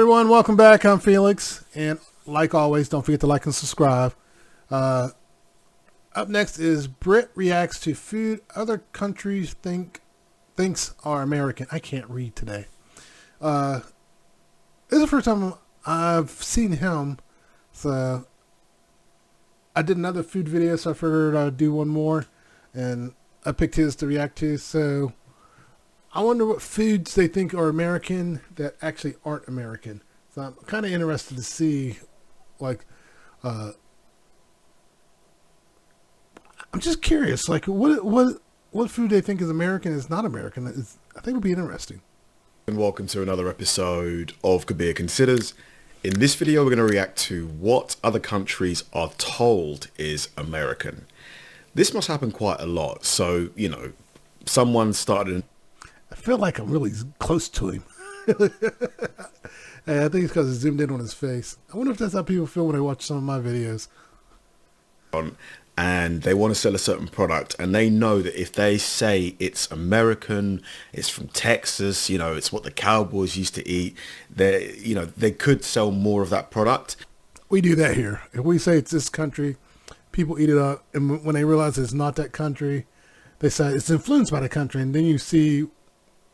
everyone, welcome back. I'm Felix, and like always, don't forget to like and subscribe. Up next is Brit reacts to food other countries thinks are American. I can't read today. This is the first time I've seen him, so I did another food video, so I figured I'd do one more, and I picked his to react to. So I wonder what foods they think are American that actually aren't American. So I'm kind of interested to see, like, I'm just curious, like, what food they think is American is not American. I think it'll be interesting. And welcome to another episode of Kabir Considers. In this video, we're going to react to what other countries are told is American. This must happen quite a lot. So, you know, someone started... I feel like I'm really close to him. I think it's because it's zoomed in on his face. I wonder if that's how people feel when they watch some of my videos. And they want to sell a certain product, and they know that if they say it's American, it's from Texas, you know, it's what the cowboys used to eat, they could sell more of that product. We do that here. If we say it's this country, people eat it up, and when they realize it's not that country, they say it's influenced by the country, and then you see,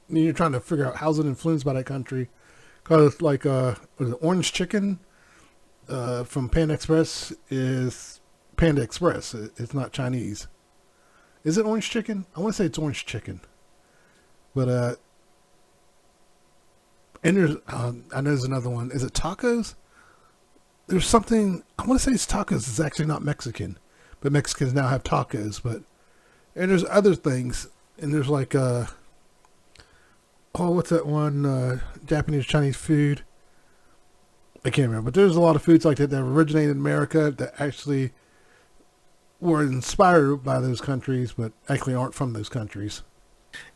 you're trying to figure out how's it influenced by that country. Because like orange chicken from Panda Express is Panda Express. It's not Chinese. Is it orange chicken? I want to say it's orange chicken. But and there's I know there's another one. Is it tacos? There's something, I want to say it's tacos. It's actually not Mexican, but Mexicans now have tacos. But and there's other things, and there's like what's that one Japanese Chinese food? I can't remember, but there's a lot of foods like that that originated in America that actually were inspired by those countries, but actually aren't from those countries.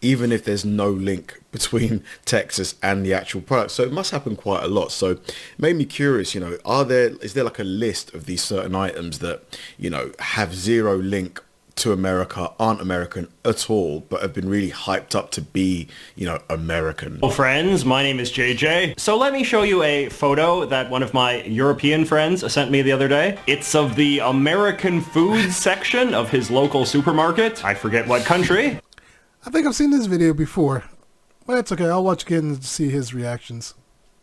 Even if there's no link between Texas and the actual product. So it must happen quite a lot. So it made me curious, you know, is there like a list of these certain items that, you know, have zero link to America, aren't American at all, but have been really hyped up to be, you know, American? Hello friends, my name is JJ. So let me show you a photo that one of my European friends sent me the other day. It's of the American food section of his local supermarket. I forget what country. I think I've seen this video before, but that's okay. I'll watch again and see his reactions.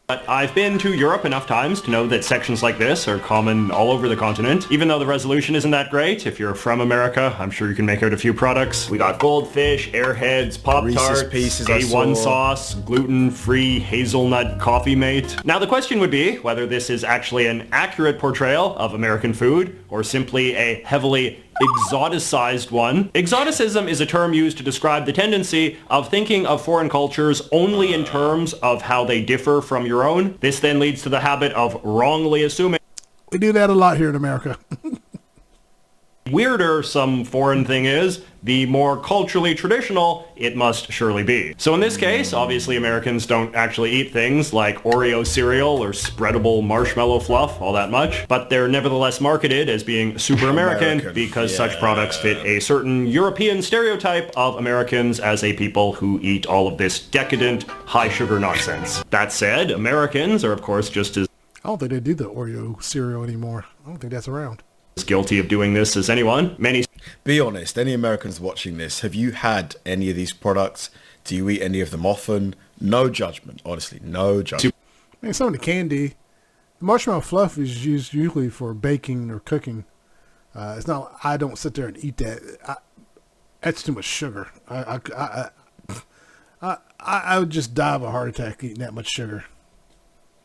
But I've been to Europe enough times to know that sections like this are common all over the continent. Even though the resolution isn't that great, if you're from America, I'm sure you can make out a few products. We got Goldfish, Airheads, Pop-Tarts, A1 sauce, gluten-free hazelnut coffee mate. Now the question would be whether this is actually an accurate portrayal of American food or simply a heavily exoticized one. Exoticism is a term used to describe the tendency of thinking of foreign cultures only in terms of how they differ from your own. This then leads to the habit of wrongly assuming we do that a lot here in America. weirder some foreign thing is, the more culturally traditional it must surely be. So in this case, obviously Americans don't actually eat things like Oreo cereal or spreadable marshmallow fluff all that much, but they're nevertheless marketed as being super American because such products fit a certain European stereotype of Americans as a people who eat all of this decadent, high sugar nonsense. That said, Americans are of course just as I don't think they do the Oreo cereal anymore. I don't think that's around. Guilty of doing this as anyone. Be honest, any Americans watching this, have you had any of these products? Do you eat any of them often? No judgment, honestly, no judgment. I mean, some of the candy, the marshmallow fluff is used usually for baking or cooking. It's not, I don't sit there and eat that. That's too much sugar. I would just die of a heart attack eating that much sugar.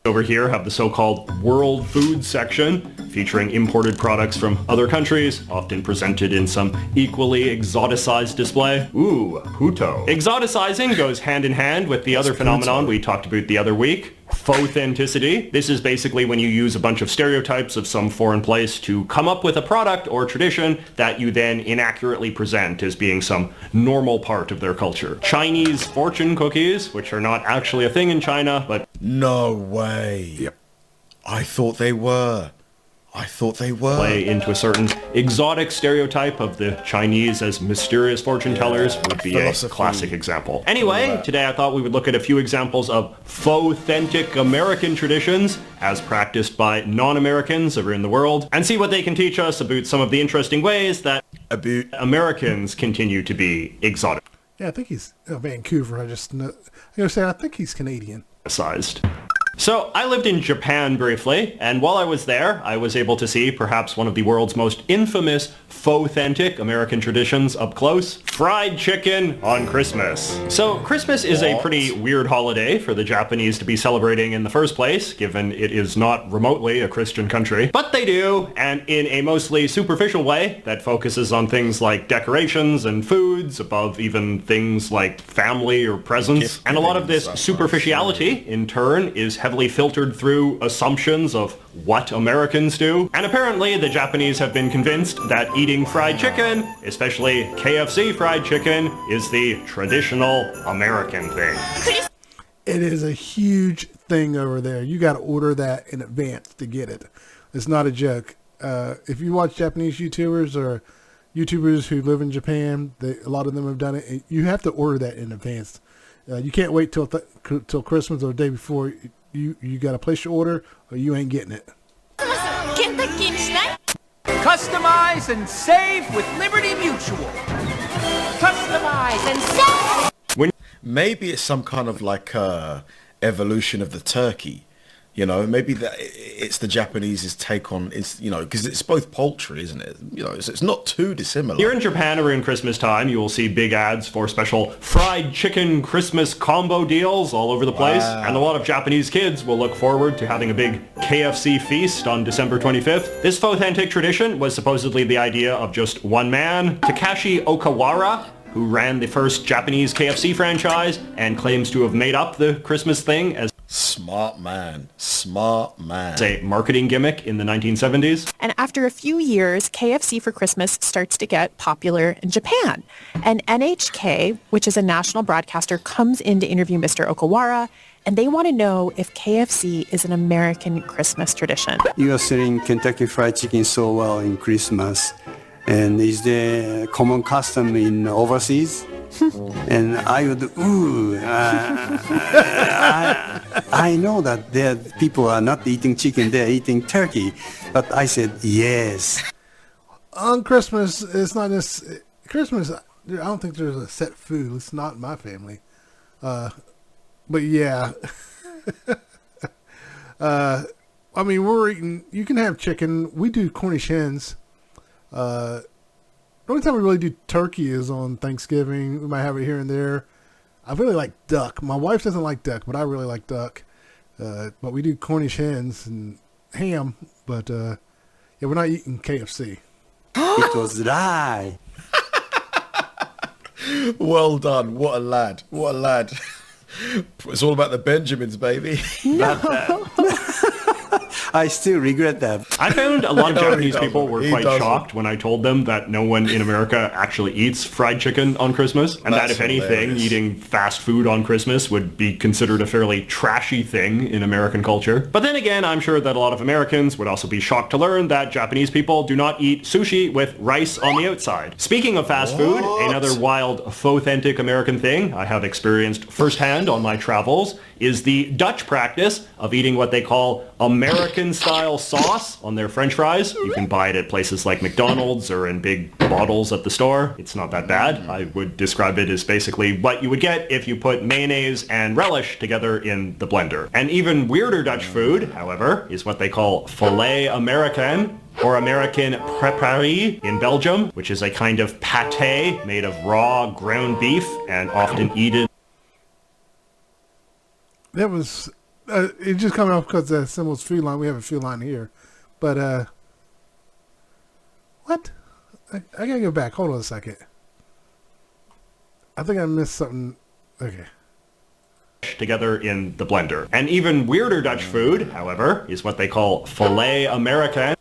Over here have the so-called world food section, featuring imported products from other countries, often presented in some equally exoticized display. Ooh, puto. Exoticizing goes hand in hand with the other phenomenon we talked about the other week, faux-authenticity. This is basically when you use a bunch of stereotypes of some foreign place to come up with a product or tradition that you then inaccurately present as being some normal part of their culture. Chinese fortune cookies, which are not actually a thing in China, but... No way. Yep. I thought they were. I thought they were. Play into a certain exotic stereotype of the Chinese as mysterious fortune tellers would be a classic example. Anyway, today I thought we would look at a few examples of faux-authentic American traditions as practiced by non-Americans everywhere in the world and see what they can teach us about some of the interesting ways that Americans continue to be exotic. Yeah, I think he's Vancouver. I think he's Canadian. Sized. So I lived in Japan briefly, and while I was there, I was able to see perhaps one of the world's most infamous faux-authentic American traditions up close: fried chicken on Christmas. So Christmas is a pretty weird holiday for the Japanese to be celebrating in the first place, given it is not remotely a Christian country. But they do, and in a mostly superficial way that focuses on things like decorations and foods above even things like family or presents. And a lot of this superficiality, in turn, is heavily filtered through assumptions of what Americans do. And apparently the Japanese have been convinced that eating fried chicken, especially KFC fried chicken, is the traditional American thing. It is a huge thing over there. You got to order that in advance to get it. It's not a joke. If you watch Japanese YouTubers or YouTubers who live in Japan, a lot of them have done it. You have to order that in advance. You can't wait till Christmas or the day before. You got to place your order or you ain't getting it. Customize and save with Liberty Mutual. Customize and save. Maybe it's some kind of like evolution of the turkey. You know, maybe that it's the Japanese's take on, it's, you know, because it's both poultry, isn't it? You know, it's not too dissimilar. Here in Japan around Christmas time, you will see big ads for special fried chicken Christmas combo deals all over the place. Wow. And a lot of Japanese kids will look forward to having a big KFC feast on December 25th. This authentic tradition was supposedly the idea of just one man, Takashi Okawara, who ran the first Japanese KFC franchise and claims to have made up the Christmas thing as smart man. It's a marketing gimmick in the 1970s. And after a few years, KFC for Christmas starts to get popular in Japan. And NHK, which is a national broadcaster, comes in to interview Mr. Okawara, and they want to know if KFC is an American Christmas tradition. You are selling Kentucky Fried Chicken so well in Christmas. And is there common custom in overseas? And I would, I know that there people are not eating chicken, they're eating turkey. But I said, yes. On Christmas, it's not just Christmas. I don't think there's a set food. It's not in my family. But yeah. I mean, we're eating, you can have chicken. We do Cornish hens. The only time we really do turkey is on Thanksgiving. We might have it here and there. I really like duck. My wife doesn't like duck, but I really like duck. But we do Cornish hens and ham. But yeah, we're not eating KFC. It was lie. Well done. What a lad. What a lad. It's all about the Benjamins, baby. No. I still regret that. I found a lot of Japanese people were quite shocked when I told them that no one in America actually eats fried chicken on Christmas, and that if anything, eating fast food on Christmas would be considered a fairly trashy thing in American culture. But then again, I'm sure that a lot of Americans would also be shocked to learn that Japanese people do not eat sushi with rice on the outside. Speaking of fast food, another wild, faux-authentic American thing I have experienced firsthand on my travels is the Dutch practice of eating what they call American-style sauce on their French fries. You can buy it at places like McDonald's or in big bottles at the store. It's not that bad. I would describe it as basically what you would get if you put mayonnaise and relish together in the blender. An even weirder Dutch food, however, is what they call filet Americain, or American préparé in Belgium, which is a kind of pâté made of raw ground beef and often eaten. That was, it just coming off because the symbol's food line. We have a food line here. But, what? I gotta go back. Hold on a second. I think I missed something. Okay. Together in the blender. An even weirder Dutch food, however, is what they call filet Americain.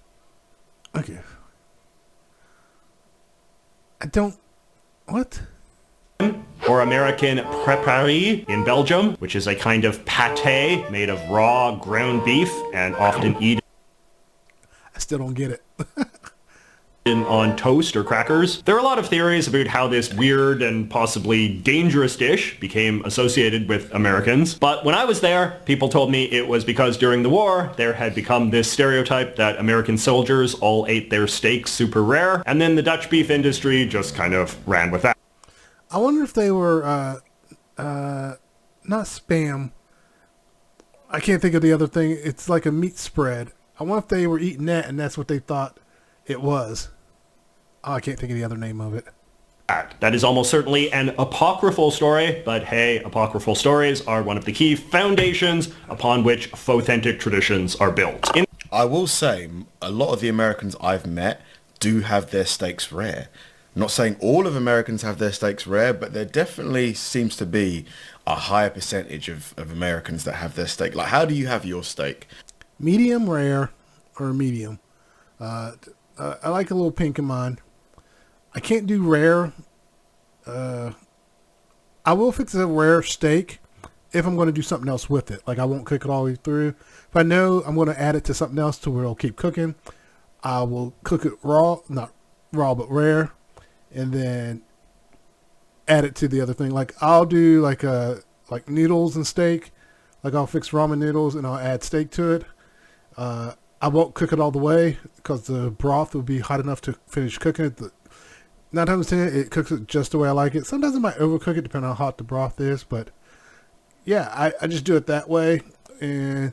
Okay. I don't, what? Or American préparé in Belgium, which is a kind of pâté made of raw ground beef and often eaten. still don't get it. On toast or crackers. There are a lot of theories about how this weird and possibly dangerous dish became associated with Americans, but when I was there, people told me it was because during the war, there had become this stereotype that American soldiers all ate their steaks super rare, and then the Dutch beef industry just kind of ran with that. I wonder if they were, not Spam. I can't think of the other thing. It's like a meat spread. I wonder if they were eating that and that's what they thought it was. Oh, I can't think of the other name of it. That is almost certainly an apocryphal story, but hey, apocryphal stories are one of the key foundations upon which authentic traditions are built. I will say, a lot of the Americans I've met do have their steaks rare. I'm not saying all of Americans have their steaks rare, but there definitely seems to be a higher percentage of Americans that have their steak. Like, how do you have your steak? Medium rare or medium. I like a little pink in mine. I can't do rare. I will fix a rare steak if I'm going to do something else with it. Like, I won't cook it all the way through. If I know I'm going to add it to something else to where it'll keep cooking, I will cook it raw, not raw, but rare, and then add it to the other thing. Like, I'll do like noodles and steak. Like, I'll fix ramen noodles and I'll add steak to it. I won't cook it all the way because the broth will be hot enough to finish cooking it. 9 times 10, it cooks it just the way I like it. Sometimes I might overcook it depending on how hot the broth is, but yeah, I just do it that way. And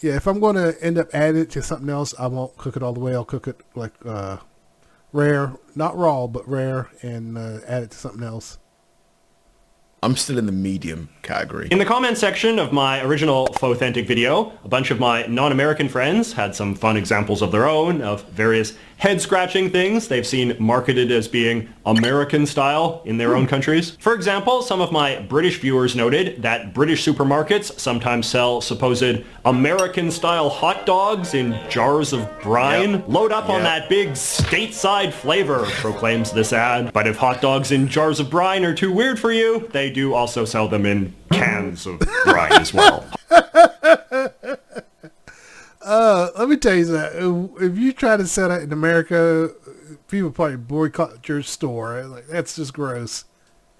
yeah, if I'm going to end up adding it to something else, I won't cook it all the way. I'll cook it like rare, not raw, but rare, and add it to something else. I'm still in the medium category. In the comment section of my original Faux-Authentic video, a bunch of my non-American friends had some fun examples of their own of various head-scratching things they've seen marketed as being American style in their own countries. For example, some of my British viewers noted that British supermarkets sometimes sell supposed American-style hot dogs in jars of brine. Yep. Load up on that big stateside flavor, proclaims this ad. But if hot dogs in jars of brine are too weird for you, they do also sell them in cans of brine as well. Let me tell you that if you try to sell that in America, people probably boycott your store. Like, that's just gross.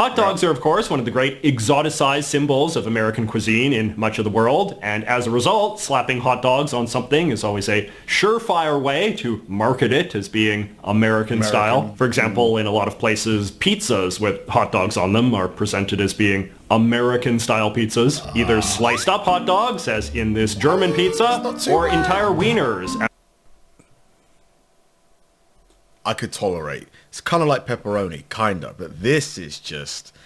Hot dogs are, of course, one of the great exoticized symbols of American cuisine in much of the world, and as a result, slapping hot dogs on something is always a surefire way to market it as being American style. For example, in a lot of places, pizzas with hot dogs on them are presented as being American-style pizzas, either sliced up hot dogs, as in this German pizza, or entire wieners. I could tolerate. It's kind of like pepperoni, kind of, but this is just,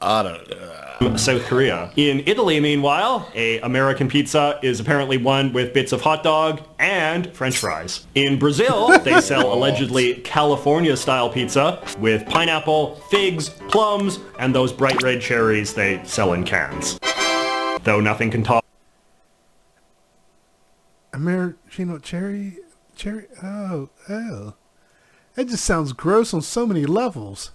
I don't know. South Korea. In Italy, meanwhile, a American pizza is apparently one with bits of hot dog and French fries. In Brazil, they sell allegedly California-style pizza with pineapple, figs, plums, and those bright red cherries they sell in cans. Though nothing can top Maraschino cherry? Oh. That just sounds gross on so many levels.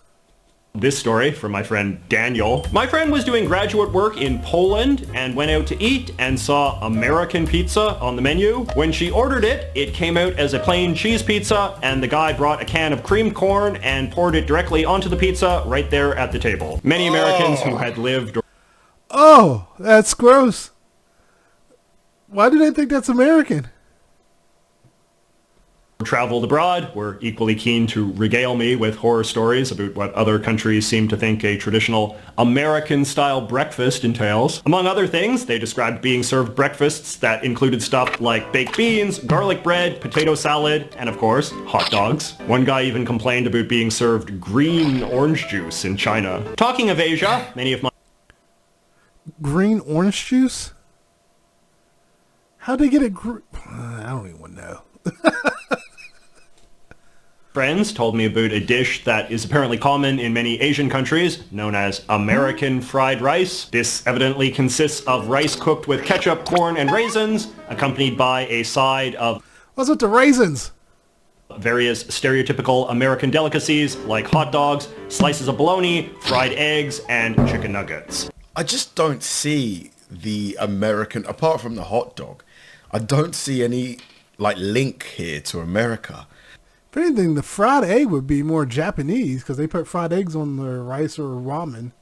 This story from my friend Daniel. My friend was doing graduate work in Poland and went out to eat and saw American pizza on the menu. When she ordered it, it came out as a plain cheese pizza, and the guy brought a can of creamed corn and poured it directly onto the pizza right there at the table. Many Americans who had lived... Oh, that's gross. Why do they think that's American? Traveled abroad were equally keen to regale me with horror stories about what other countries seem to think a traditional American-style breakfast entails. Among other things, they described being served breakfasts that included stuff like baked beans, garlic bread, potato salad, and of course, hot dogs. One guy even complained about being served green orange juice in China. Talking of Asia, many of my... Green orange juice? How'd they get it I don't even know. Friends told me about a dish that is apparently common in many Asian countries, known as American fried rice. This evidently consists of rice cooked with ketchup, corn, and raisins, accompanied by a side of... What's with the raisins? Various stereotypical American delicacies like hot dogs, slices of bologna, fried eggs, and chicken nuggets. I just don't see the American, apart from the hot dog, I don't see any like link here to America. If anything, the fried egg would be more Japanese because they put fried eggs on their rice or ramen.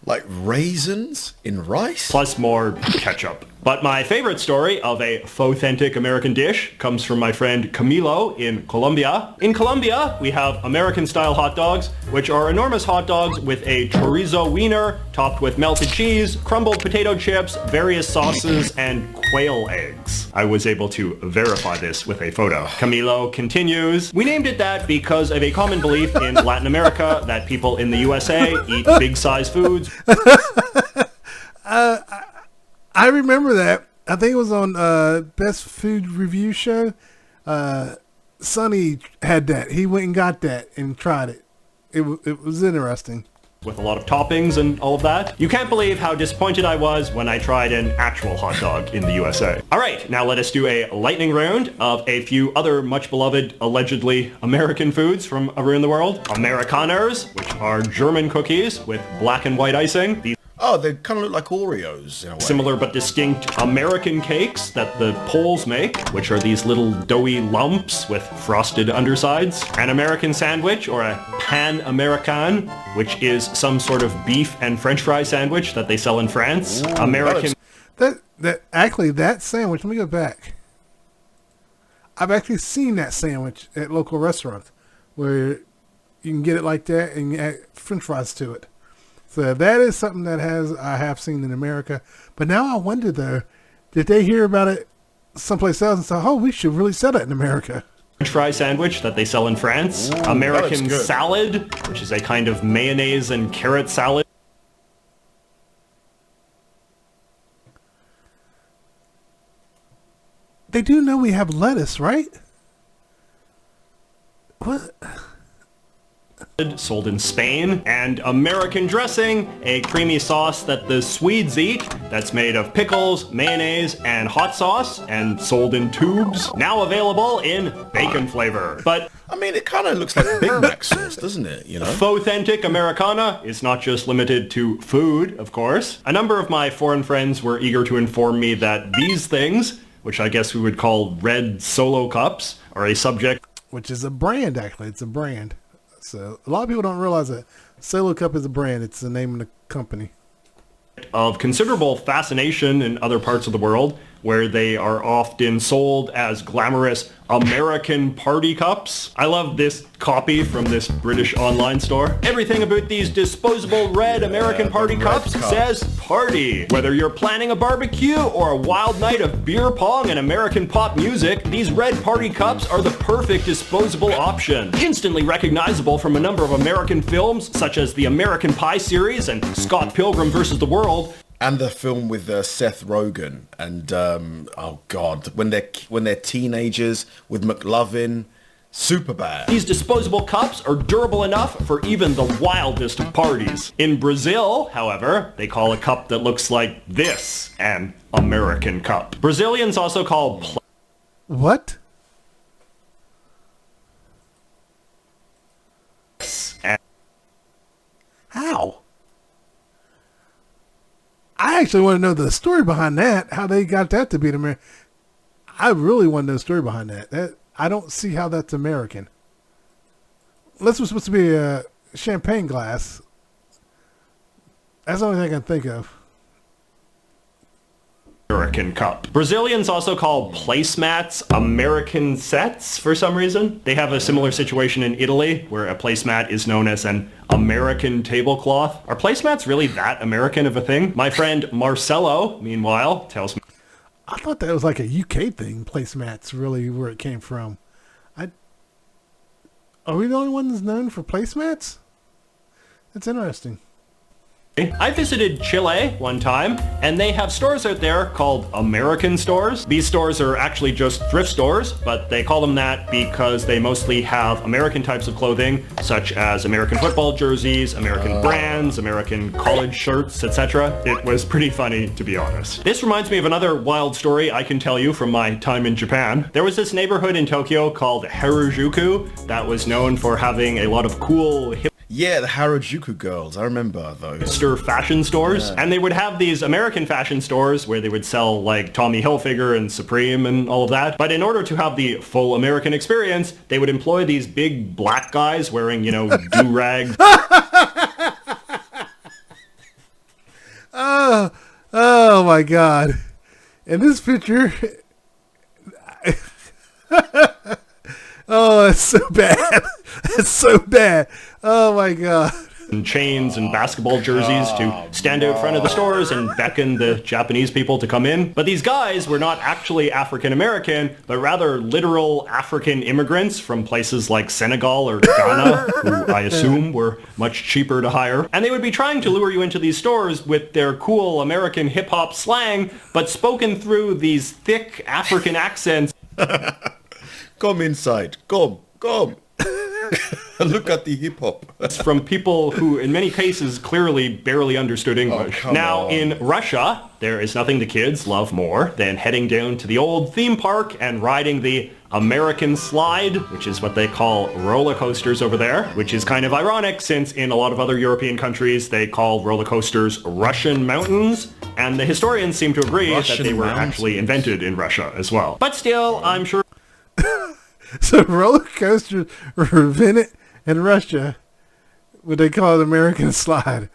Like raisins in rice? Plus more ketchup. But my favorite story of a faux-authentic American dish comes from my friend Camilo in Colombia. In Colombia, we have American-style hot dogs, which are enormous hot dogs with a chorizo wiener topped with melted cheese, crumbled potato chips, various sauces, and quail eggs. I was able to verify this with a photo. Camilo continues, "We named it that because of a common belief in Latin America that people in the USA eat big-size foods." I remember that. I think it was on Best Food Review Show. Sonny had that. He went and got that and tried it. It was interesting. With a lot of toppings and all of that. You can't believe how disappointed I was when I tried an actual hot dog in the USA. All right, now let us do a lightning round of a few other much beloved, allegedly American foods from around the world. Amerikaners, which are German cookies with black and white icing. These Oh, they kind of look like Oreos in a way. similar but distinct American cakes that the Poles make, which are these little doughy lumps with frosted undersides. An American sandwich, or a pan American, which is some sort of beef and French fry sandwich that they sell in France. Ooh, American... That sandwich, let me go back. I've actually seen that sandwich at local restaurants where you can get it like that and add French fries to it. So that is something that I have seen in America. But now I wonder though, did they hear about it someplace else and say, oh, we should really sell that in America? French fry sandwich that they sell in France. Ooh, American salad, which is a kind of mayonnaise and carrot salad. They do know we have lettuce, right? What? Sold in Spain. And American dressing, a creamy sauce that the Swedes eat that's made of pickles, mayonnaise, and hot sauce, and sold in tubes. Now available in bacon flavor. But I mean, it kind of looks like Big Mac sauce, doesn't it? You know, faux-authentic Americana is not just limited to food, of course. A number of my foreign friends were eager to inform me that these things, which I guess we would call red Solo cups, are a subject... Which is a brand, actually. It's a brand. So a lot of people don't realize that Solo Cup is a brand. It's the name of the company. Of considerable fascination in other parts of the world, where they are often sold as glamorous American party cups. I love this copy from this British online store. Everything about these disposable red American party cups says party. Whether you're planning a barbecue or a wild night of beer pong and American pop music, these red party cups are the perfect disposable option. Instantly recognizable from a number of American films, such as the American Pie series and Scott Pilgrim vs. the World. and the film with Seth Rogen and oh god, when they're teenagers with McLovin. Super bad. These disposable cups are durable enough for even the wildest of parties. In Brazil, however, they call a cup that looks like this an American cup. Brazilians also call what? How? I actually want to know the story behind that. How they got that to be an American. I really want to know the story behind that. I don't see how that's American. This was supposed to be a champagne glass. That's the only thing I can think of. American cup. Brazilians also call placemats American sets for some reason. They have a similar situation in Italy where a placemat is known as an American tablecloth. Are placemats really that American of a thing? My friend Marcelo, meanwhile, tells me I thought that was like a UK thing, placemats, really where it came from. Are we the only ones known for placemats? That's interesting. I visited Chile one time, and they have stores out there called American stores. These stores are actually just thrift stores, but they call them that because they mostly have American types of clothing, such as American football jerseys, American brands, American college shirts, etc. It was pretty funny, to be honest. This reminds me of another wild story I can tell you from my time in Japan. There was this neighborhood in Tokyo called Harajuku that was known for having a lot of cool hip Yeah, the Harajuku girls. I remember those. Fashion stores, and they would have these American fashion stores where they would sell like Tommy Hilfiger and Supreme and all of that. But in order to have the full American experience, they would employ these big black guys wearing, you know, do-rags. Oh my God. In this picture, oh, that's so bad. That's so bad. Oh my God. And chains and basketball jerseys to stand out front of the stores and beckon the Japanese people to come in. But these guys were not actually African American, but rather literal African immigrants from places like Senegal or Ghana, who I assume were much cheaper to hire. And they would be trying to lure you into these stores with their cool American hip-hop slang, but spoken through these thick African accents. Come inside. Come. Look at the hip hop. From people who, in many cases, clearly barely understood English. Now, in Russia, there is nothing the kids love more than heading down to the old theme park and riding the American slide, which is what they call roller coasters over there, which is kind of ironic since in a lot of other European countries, they call roller coasters Russian mountains. And the historians seem to agree that they were actually invented in Russia as well. But still, I'm sure... So roller coasters were invented in Russia, but they call it American slide.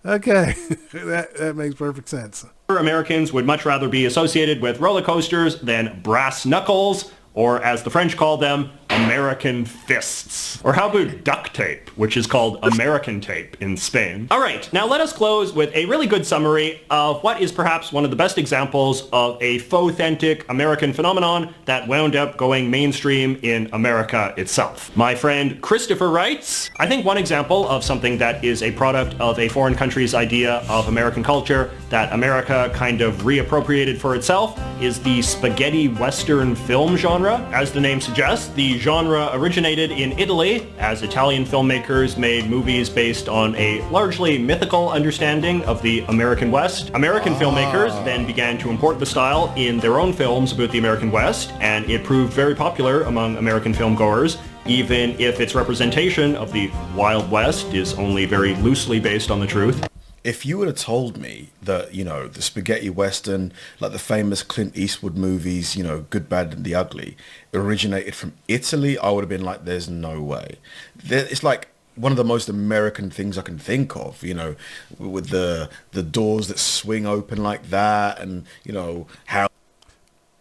Okay, that makes perfect sense. Americans would much rather be associated with roller coasters than brass knuckles, or as the French call them, American fists. Or how about duct tape, which is called American tape in Spain. All right, now let us close with a really good summary of what is perhaps one of the best examples of a faux-authentic American phenomenon that wound up going mainstream in America itself. My friend Christopher writes, I think one example of something that is a product of a foreign country's idea of American culture that America kind of reappropriated for itself is the spaghetti western film genre. As the name suggests, the genre originated in Italy as Italian filmmakers made movies based on a largely mythical understanding of the American West. American filmmakers then began to import the style in their own films about the American West, and it proved very popular among American filmgoers, even if its representation of the Wild West is only very loosely based on the truth. If you would have told me that, you know, the spaghetti western, like the famous Clint Eastwood movies, you know, Good, Bad and the Ugly, originated from Italy, I would have been like, there's no way. It's like one of the most American things I can think of, you know, with the doors that swing open like that, and, you know, how...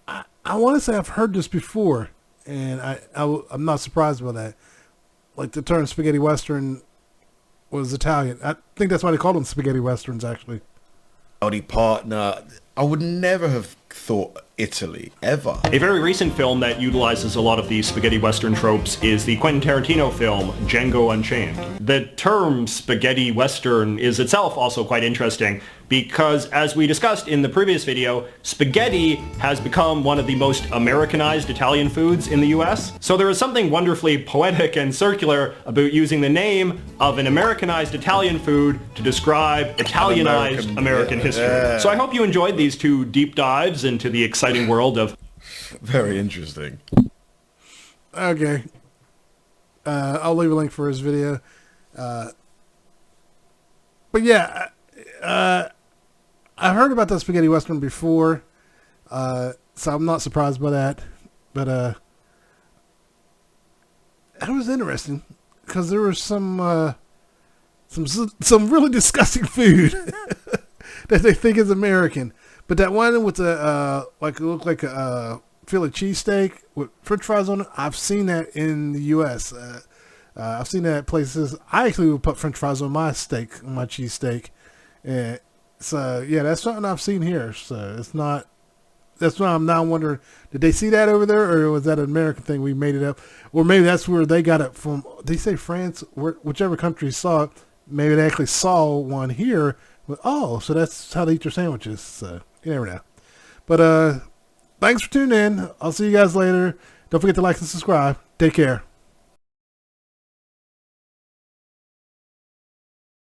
I want to say I've heard this before, and I'm not surprised by that. Like the term spaghetti western was Italian. I think that's why they called them spaghetti westerns, actually. Howdy partner. I would never have thought Italy, ever. A very recent film that utilizes a lot of these spaghetti western tropes is the Quentin Tarantino film Django Unchained. The term spaghetti western is itself also quite interesting because, as we discussed in the previous video, spaghetti has become one of the most Americanized Italian foods in the US. So there is something wonderfully poetic and circular about using the name of an Americanized Italian food to describe Italianized American history. Yeah. So I hope you enjoyed these two deep dives into the exciting world of... Very interesting. Okay. I'll leave a link for his video. But yeah, I've heard about the spaghetti western before, so I'm not surprised by that. But it was interesting because there was some really disgusting food that they think is American. But that one with the like it looked like a Philly cheesesteak with French fries on it, I've seen that in the U.S. I've seen that at places. I actually would put French fries on my steak, on my cheesesteak. And so yeah, that's something I've seen here. So it's not. That's why I'm now wondering: did they see that over there, or was that an American thing? We made it up, or maybe that's where they got it from. They say France, whichever country saw it. Maybe they actually saw one here. But, oh, so that's how they eat their sandwiches. So you never know. But thanks for tuning in. I'll see you guys later. Don't forget to like and subscribe. Take care.